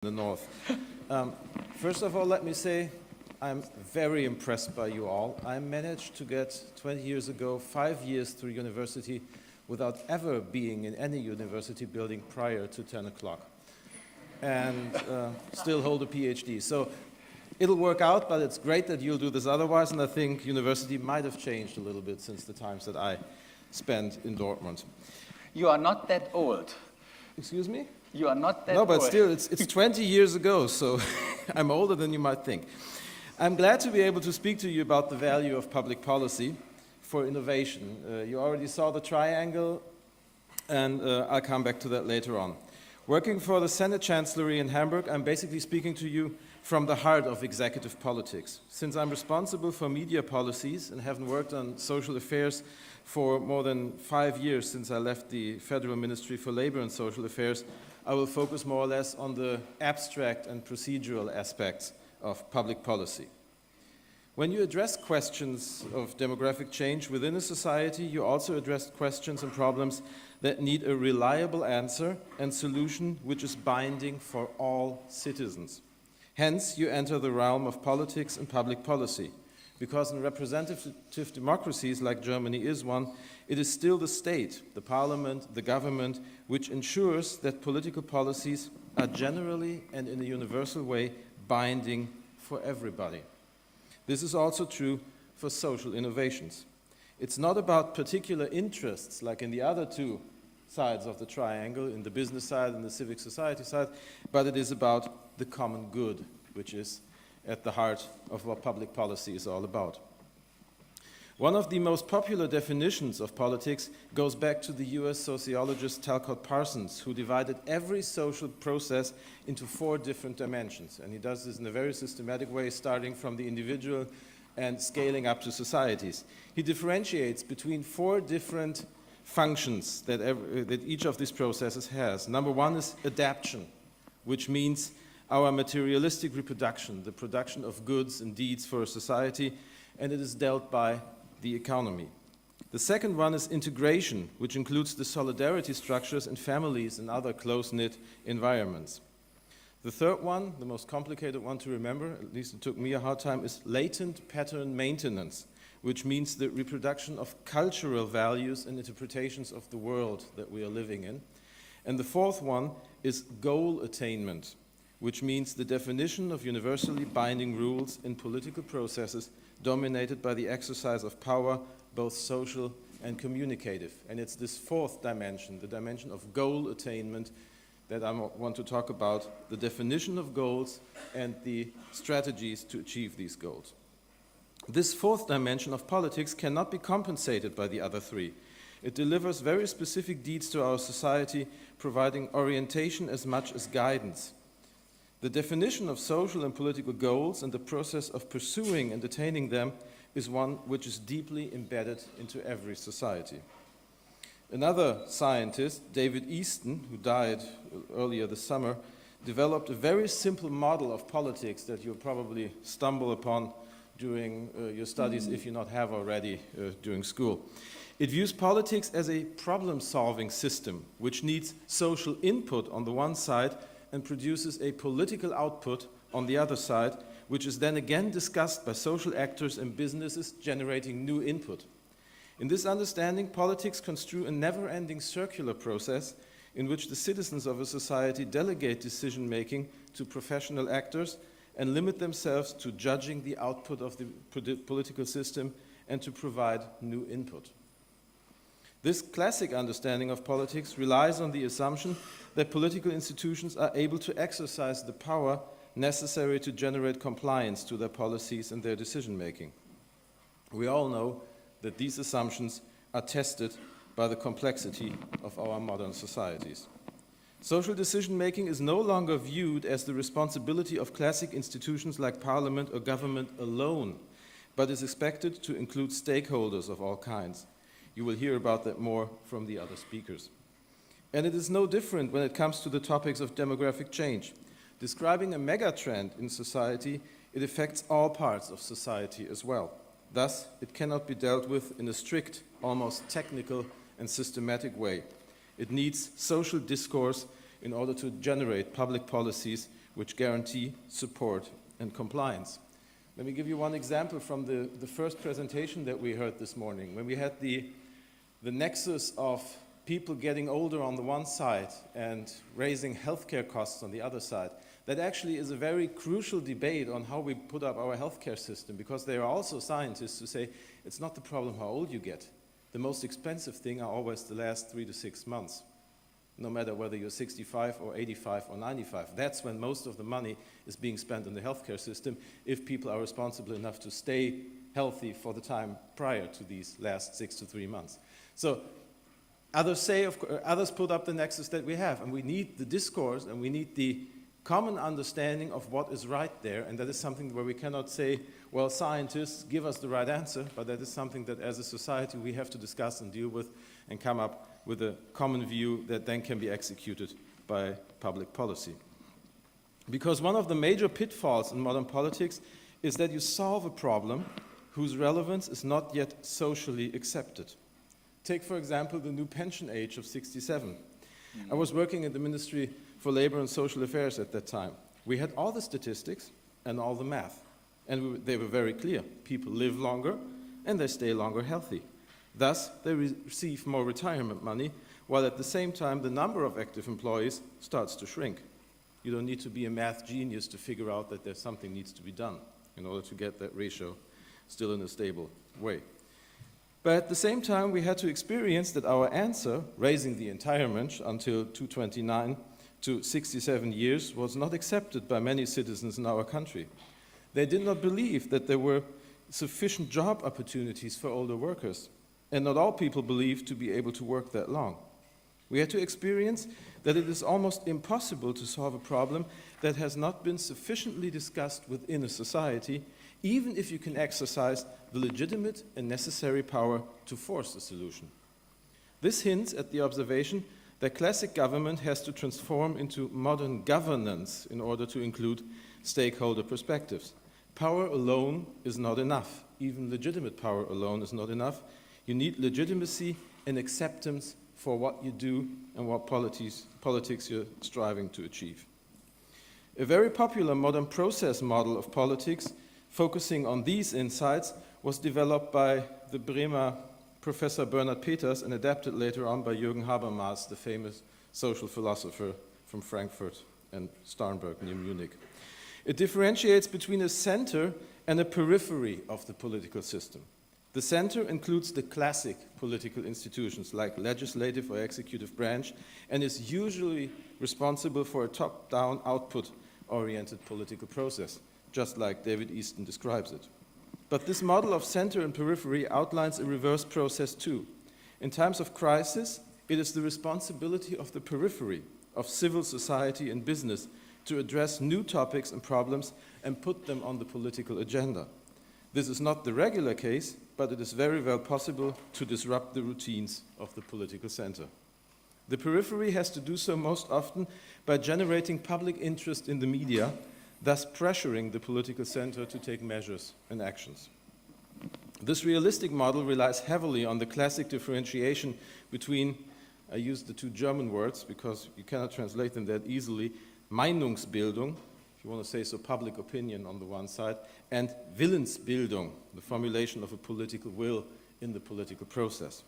the north. First of all, let me say I'm very impressed by you all. I managed to get 20 years ago 5 years through university without ever being in any university building prior to 10 o'clock and still hold a PhD. So it'll work out, but it's great that you'll do this otherwise, and I think university might have changed a little bit since the times that I spent in Dortmund. You are not that old. Excuse me? You are not that old. No, but old. still, it's 20 years ago, so I'm older than you might think. I'm glad to be able to speak to you about the value of public policy for innovation. You already saw the triangle, and I'll come back to that later on. Working for the Senate Chancellery in Hamburg, I'm basically speaking to you from the heart of executive politics. Since I'm responsible for media policies and haven't worked on social affairs for more than 5 years since I left the Federal Ministry for Labor and Social Affairs, I will focus more or less on the abstract and procedural aspects of public policy. When you address questions of demographic change within a society, you also address questions and problems that need a reliable answer and solution which is binding for all citizens. Hence, you enter the realm of politics and public policy, because in representative democracies like Germany is one, it is still the state, the parliament, the government, which ensures that political policies are generally and in a universal way binding for everybody. This is also true for social innovations. It's not about particular interests, like in the other two sides of the triangle, in the business side and the civic society side, but it is about the common good, which is at the heart of what public policy is all about. One of the most popular definitions of politics goes back to the US sociologist Talcott Parsons, who divided every social process into 4 different dimensions. And he does this in a very systematic way, starting from the individual and scaling up to societies. He differentiates between 4 different functions that each of these processes has. Number 1 is adaptation, which means our materialistic reproduction, the production of goods and deeds for a society, and it is dealt by the economy. The second one is integration, which includes the solidarity structures in families and other close-knit environments. The third one, the most complicated one to remember, at least it took me a hard time, is latent pattern maintenance, which means the reproduction of cultural values and interpretations of the world that we are living in. And the fourth one is goal attainment, which means the definition of universally binding rules in political processes dominated by the exercise of power, both social and communicative. And it's this fourth dimension, the dimension of goal attainment, that I want to talk about, the definition of goals and the strategies to achieve these goals. This fourth dimension of politics cannot be compensated by the other 3. It delivers very specific deeds to our society, providing orientation as much as guidance. The definition of social and political goals and the process of pursuing and attaining them is one which is deeply embedded into every society. Another scientist, David Easton, who died earlier this summer, developed a very simple model of politics that you'll probably stumble upon during your studies if you not have already during school. It views politics as a problem-solving system which needs social input on the one side and produces a political output on the other side, which is then again discussed by social actors and businesses, generating new input. In this understanding, politics construe a never-ending circular process in which the citizens of a society delegate decision-making to professional actors and limit themselves to judging the output of the political system and to provide new input. This classic understanding of politics relies on the assumption that political institutions are able to exercise the power necessary to generate compliance to their policies and their decision-making. We all know that these assumptions are tested by the complexity of our modern societies. Social decision-making is no longer viewed as the responsibility of classic institutions like parliament or government alone, but is expected to include stakeholders of all kinds. You will hear about that more from the other speakers. And it is no different when it comes to the topics of demographic change. Describing a megatrend in society, it affects all parts of society as well. Thus, it cannot be dealt with in a strict, almost technical and systematic way. It needs social discourse in order to generate public policies which guarantee support and compliance. Let me give you one example from the first presentation that we heard this morning, when we had the nexus of people getting older on the one side and raising healthcare costs on the other side. That actually is a very crucial debate on how we put up our healthcare system, because there are also scientists who say it's not the problem how old you get. The most expensive thing are always the last 3 to 6 months, no matter whether you're 65 or 85 or 95. That's when most of the money is being spent in the healthcare system, if people are responsible enough to stay healthy for the time prior to these last 6 to 3 months. So others put up the nexus that we have, and we need the discourse and we need the common understanding of what is right there, and that is something where we cannot say, well, scientists give us the right answer, but that is something that as a society we have to discuss and deal with and come up with a common view that then can be executed by public policy. Because one of the major pitfalls in modern politics is that you solve a problem whose relevance is not yet socially accepted. Take, for example, the new pension age of 67. I was working in the Ministry for Labor and Social Affairs at that time. We had all the statistics and all the math, and they were very clear. People live longer and they stay longer healthy. Thus, they receive more retirement money, while at the same time the number of active employees starts to shrink. You don't need to be a math genius to figure out that there's something needs to be done in order to get that ratio still in a stable way. But at the same time, we had to experience that our answer, raising the retirement until 229 to 67 years, was not accepted by many citizens in our country. They did not believe that there were sufficient job opportunities for older workers, and not all people believed to be able to work that long. We had to experience that it is almost impossible to solve a problem that has not been sufficiently discussed within a society, even if you can exercise the legitimate and necessary power to force a solution. This hints at the observation that classic government has to transform into modern governance in order to include stakeholder perspectives. Power alone is not enough. Even legitimate power alone is not enough. You need legitimacy and acceptance for what you do and what politics you're striving to achieve. A very popular modern process model of politics focusing on these insights was developed by the Bremer Professor Bernhard Peters and adapted later on by Jürgen Habermas, the famous social philosopher from Frankfurt and Starnberg near Munich. It differentiates between a center and a periphery of the political system. The center includes the classic political institutions like legislative or executive branch and is usually responsible for a top-down, output-oriented political process, just like David Easton describes it. But this model of center and periphery outlines a reverse process too. In times of crisis, it is the responsibility of the periphery, of civil society and business, to address new topics and problems and put them on the political agenda. This is not the regular case, but it is very well possible to disrupt the routines of the political center. The periphery has to do so most often by generating public interest in the media, thus pressuring the political center to take measures and actions. This realistic model relies heavily on the classic differentiation between, I use the two German words because you cannot translate them that easily, Meinungsbildung, if you want to say so, public opinion on the one side, and Willensbildung, the formulation of a political will in the political process.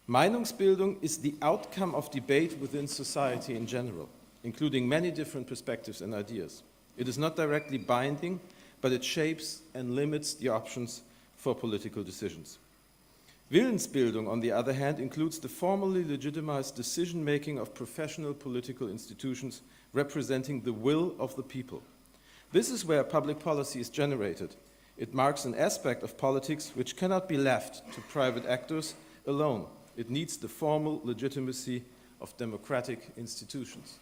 Meinungsbildung is the outcome of debate within society in general, including many different perspectives and ideas. It is not directly binding, but it shapes and limits the options for political decisions. Willensbildung, on the other hand, includes the formally legitimized decision-making of professional political institutions representing the will of the people. This is where public policy is generated. It marks an aspect of politics which cannot be left to private actors alone. It needs the formal legitimacy of democratic institutions.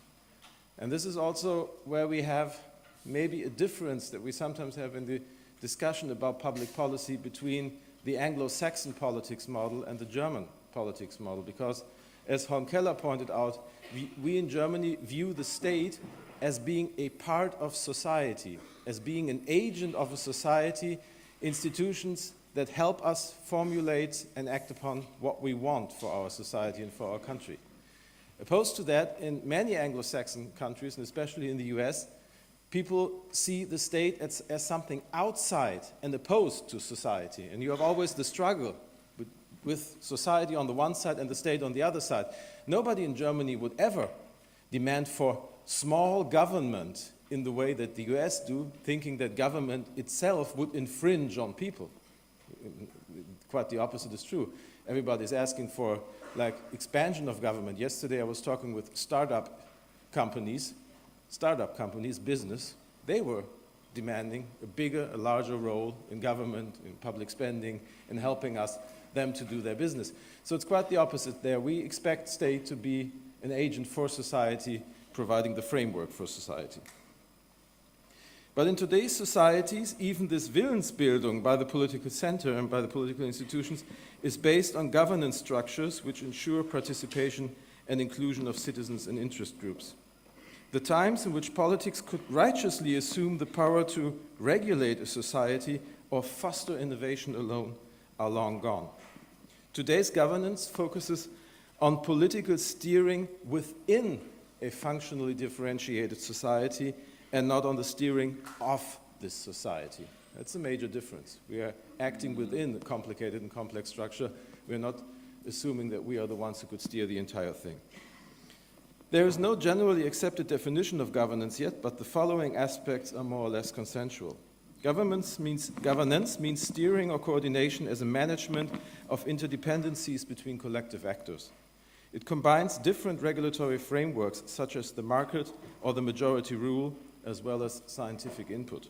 And this is also where we have maybe a difference that we sometimes have in the discussion about public policy between the Anglo-Saxon politics model and the German politics model, because as Horn Keller pointed out, we in Germany view the state as being a part of society, as being an agent of a society, institutions that help us formulate and act upon what we want for our society and for our country. Opposed to that, in many Anglo-Saxon countries, and especially in the US, People see the state as something outside and opposed to society. And you have always the struggle with society on the one side and the state on the other side. Nobody in Germany would ever demand for small government in the way that the US do, thinking that government itself would infringe on people. Quite the opposite is true. Everybody's asking for like expansion of government. Yesterday I was talking with startup companies, business. They were demanding a larger role in government, in public spending, in helping them to do their business. So it's quite the opposite there. We expect state to be an agent for society, providing the framework for society. But in today's societies, even this Willensbildung by the political center and by the political institutions is based on governance structures which ensure participation and inclusion of citizens and interest groups. The times in which politics could righteously assume the power to regulate a society or foster innovation alone are long gone. Today's governance focuses on political steering within a functionally differentiated society and not on the steering of this society. That's a major difference. We are acting within a complicated and complex structure. We are not assuming that we are the ones who could steer the entire thing. There is no generally accepted definition of governance yet, but the following aspects are more or less consensual. Governance means steering or coordination as a management of interdependencies between collective actors. It combines different regulatory frameworks such as the market or the majority rule, as well as scientific input.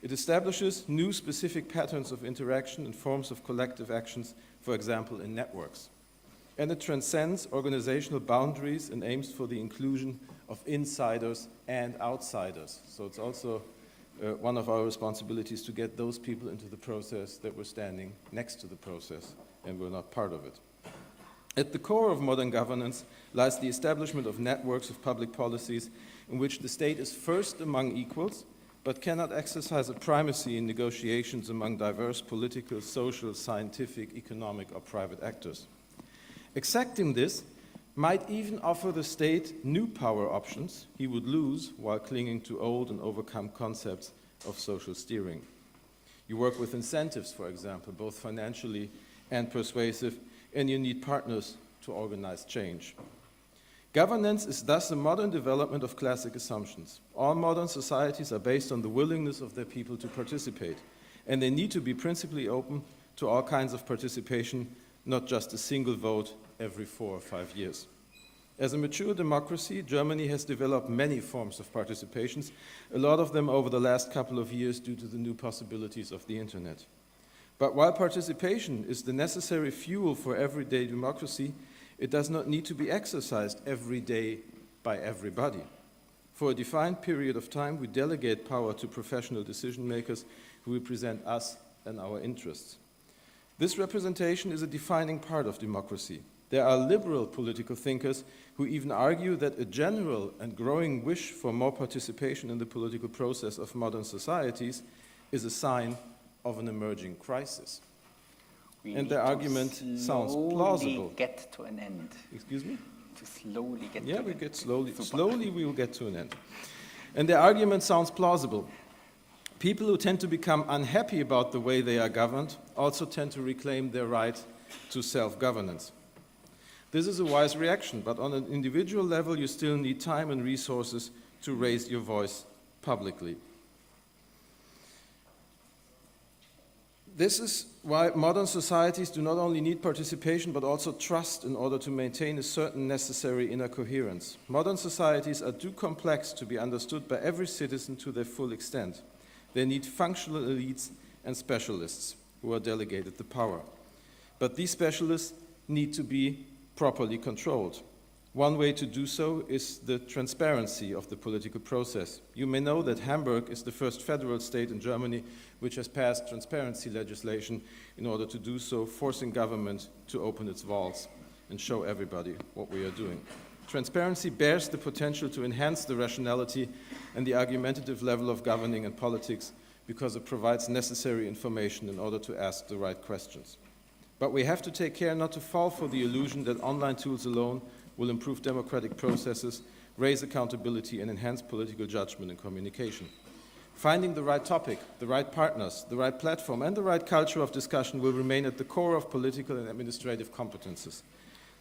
It establishes new specific patterns of interaction and forms of collective actions, for example, in networks. And it transcends organizational boundaries and aims for the inclusion of insiders and outsiders. So it's also one of our responsibilities to get those people into the process that were standing next to the process and were not part of it. At the core of modern governance lies the establishment of networks of public policies in which the state is first among equals, but cannot exercise a primacy in negotiations among diverse political, social, scientific, economic, or private actors. Accepting this might even offer the state new power options he would lose while clinging to old and overcome concepts of social steering. You work with incentives, for example, both financially and persuasive, and you need partners to organize change. Governance is thus a modern development of classic assumptions. All modern societies are based on the willingness of their people to participate, and they need to be principally open to all kinds of participation, not just a single vote every 4 or 5 years. As a mature democracy, Germany has developed many forms of participations, a lot of them over the last couple of years due to the new possibilities of the internet. But while participation is the necessary fuel for everyday democracy, it does not need to be exercised every day by everybody. For a defined period of time, we delegate power to professional decision makers who represent us and our interests. This representation is a defining part of democracy. There are liberal political thinkers who even argue that a general and growing wish for more participation in the political process of modern societies is a sign of an emerging crisis. And their argument sounds plausible. Get to an end. Excuse me? To slowly get to Yeah, an we end. get slowly we will get to an end. And their argument sounds plausible. People who tend to become unhappy about the way they are governed also tend to reclaim their right to self-governance. This is a wise reaction, but on an individual level, you still need time and resources to raise your voice publicly. This is why modern societies do not only need participation, but also trust in order to maintain a certain necessary inner coherence. Modern societies are too complex to be understood by every citizen to their full extent. They need functional elites and specialists who are delegated the power. But these specialists need to be properly controlled. One way to do so is the transparency of the political process. You may know that Hamburg is the first federal state in Germany which has passed transparency legislation in order to do so, forcing government to open its vaults and show everybody what we are doing. Transparency bears the potential to enhance the rationality and the argumentative level of governing and politics because it provides necessary information in order to ask the right questions. But we have to take care not to fall for the illusion that online tools alone will improve democratic processes raise accountability, and enhance political judgment and communication. Finding the right topic, the right partners, the right platform, and the right culture of discussion will remain at the core of political and administrative competences.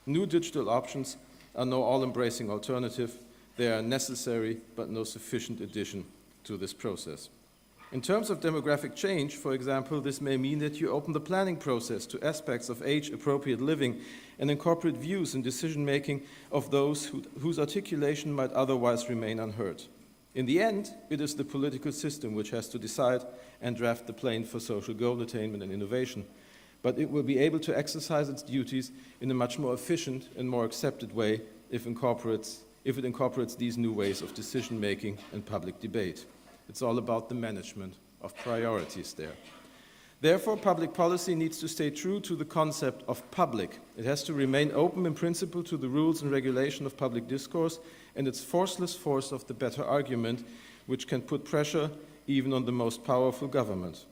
New digital options are no all-embracing alternative. They are a necessary but no sufficient addition to this process. In terms of demographic change, for example, this may mean that you open the planning process to aspects of age-appropriate living and incorporate views in decision-making of those whose articulation might otherwise remain unheard. In the end, it is the political system which has to decide and draft the plan for social goal attainment and innovation, but it will be able to exercise its duties in a much more efficient and more accepted way if it incorporates these new ways of decision-making and public debate. It's all about the management of priorities there. Therefore, public policy needs to stay true to the concept of public. It has to remain open in principle to the rules and regulation of public discourse and its forceless force of the better argument, which can put pressure even on the most powerful government.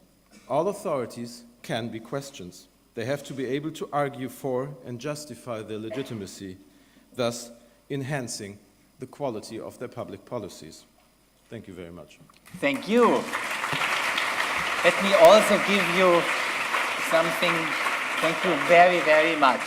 All authorities can be questioned. They have to be able to argue for and justify their legitimacy, thus enhancing the quality of their public policies. Thank you very much. Thank you. Let me also give you something. Thank you very, very much.